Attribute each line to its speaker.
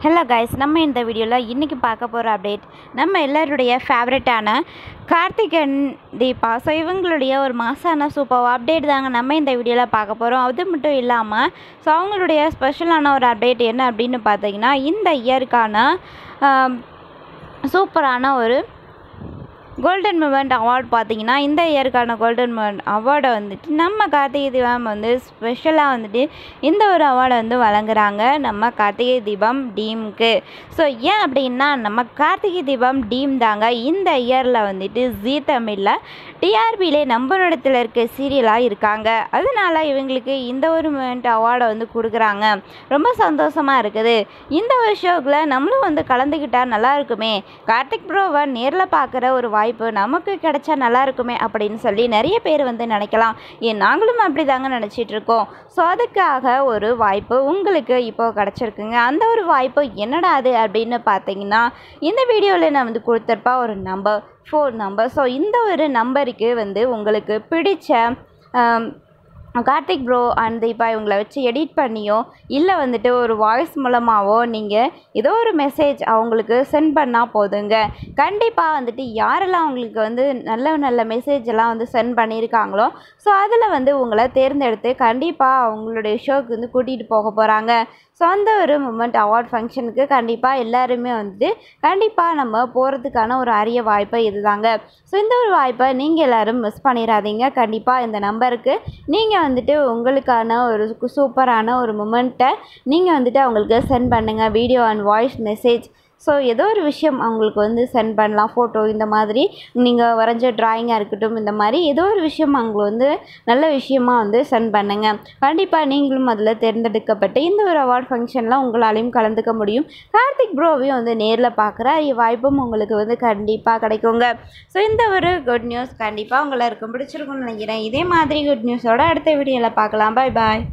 Speaker 1: Hello guys, நம்ம இந்த வீடியோவில் இன்றைக்கி பார்க்க போகிற அப்டேட் நம்ம எல்லாருடைய ஃபேவரட்டான கார்த்திக் அண்ட் தீபா. ஸோ இவங்களுடைய ஒரு மாசான சூப்பர் அப்டேட் தாங்க நம்ம இந்த வீடியோவில் பார்க்க போகிறோம். அது மட்டும் இல்லாமல் ஸோ அவங்களுடைய ஸ்பெஷலான ஒரு அப்டேட் என்ன அப்படின்னு பார்த்தீங்கன்னா, இந்த இயருக்கான சூப்பரான ஒரு கோல்டன் மூமெண்ட் அவார்ட் பார்த்தீங்கன்னா, இந்த இயருக்கான கோல்டன் மூமெண்ட் அவார்டை வந்துட்டு நம்ம கார்த்திகை தீபம் வந்து ஸ்பெஷலாக வந்துட்டு இந்த ஒரு அவார்டை வந்து வழங்குறாங்க நம்ம கார்த்திகை தீபம் டீமுக்கு. ஸோ ஏன் அப்படின்னா, நம்ம கார்த்திகை தீபம் டீம் தாங்க இந்த இயரில் வந்துட்டு ஜீ தமிழில் டிஆர்பியிலே நம்பர் இடத்துல இருக்க சீரியலாக இருக்காங்க. அதனால இவங்களுக்கு இந்த ஒரு மூமெண்ட் அவார்டை வந்து கொடுக்குறாங்க. ரொம்ப சந்தோஷமாக இருக்குது. இந்த ஒரு ஷோக்கில் நம்மளும் வந்து கலந்துக்கிட்டால் நல்லா இருக்குமே, கார்த்திக் ப்ரோவை நேரில் பார்க்குற ஒரு வாய்ப்பு நமக்கு கிடைச்சா நல்லா இருக்குமே அப்படின்னு சொல்லி நிறைய பேர் வந்து நினைக்கலாம். நாங்களும் அப்படி தாங்க நினச்சிட்டு இருக்கோம். ஸோ அதுக்காக ஒரு வாய்ப்பு உங்களுக்கு இப்போ கிடச்சிருக்குங்க. அந்த ஒரு வாய்ப்பு என்னடா அது அப்படின்னு பார்த்தீங்கன்னா, இந்த வீடியோவில் நான் வந்து கொடுத்துருப்பா ஒரு ஃபோன் நம்பர். ஸோ இந்த ஒரு நம்பருக்கு வந்து உங்களுக்கு பிடிச்ச கார்த்திக் ப்ரோ அண்ட் தீபா இவங்களை வச்சு எடிட் பண்ணியோ இல்லை வந்துட்டு ஒரு வாய்ஸ் மூலமாகவோ நீங்கள் ஏதோ ஒரு மெசேஜ் அவங்களுக்கு சென்ட் பண்ணால் போதுங்க. கண்டிப்பாக வந்துட்டு யாரெல்லாம் அவங்களுக்கு வந்து நல்ல நல்ல மெசேஜ் எல்லாம் வந்து சென்ட் பண்ணியிருக்காங்களோ ஸோ அதில் வந்து உங்களை தேர்ந்தெடுத்து கண்டிப்பாக அவங்களுடைய ஷோக்கு வந்து கூட்டிகிட்டு போக போகிறாங்க. ஸோ அந்த ஒரு மூமெண்ட் அவார்ட் ஃபங்க்ஷனுக்கு கண்டிப்பாக எல்லாருமே வந்துட்டு கண்டிப்பாக நம்ம போகிறதுக்கான ஒரு அரிய வாய்ப்பு இதுதாங்க. ஸோ இந்த ஒரு வாய்ப்பை நீங்கள் எல்லோரும் மிஸ் பண்ணிடாதீங்க. கண்டிப்பாக இந்த நம்பருக்கு நீங்கள் வந்துட்டு உங்களுக்கான ஒரு சூப்பரான ஒரு மூமெண்ட்டை நீங்கள் வந்துட்டு அவங்களுக்கு சென்ட் பண்ணுங்கள். Video and voice message. So ஏதோ ஒரு விஷயம் அவங்களுக்கு வந்து சென்ட் பண்ணலாம். ஃபோட்டோ, இந்த மாதிரி நீங்கள் வரைஞ்ச ட்ராயிங்காக இருக்கட்டும், இந்த மாதிரி ஏதோ ஒரு விஷயம் அவங்களுக்கு வந்து நல்ல விஷயமாக வந்து சென்ட் பண்ணுங்கள். கண்டிப்பாக நீங்களும் அதில் தேர்ந்தெடுக்கப்பட்டு இந்த ஒரு அவார்ட் ஃபங்க்ஷனில் உங்களாலையும் கலந்துக்க முடியும். கார்த்திக் ப்ரோவையும் வந்து நேரில் பார்க்குற வாய்ப்பும் உங்களுக்கு வந்து கண்டிப்பாக கிடைக்குங்க. ஸோ இந்த ஒரு குட் நியூஸ் கண்டிப்பாக உங்களுக்கு பிடிச்சிருக்குன்னு நினைக்கிறேன். இதே மாதிரி குட் நியூஸோட அடுத்த வீடியோவில் பார்க்கலாம். பாய் பாய்.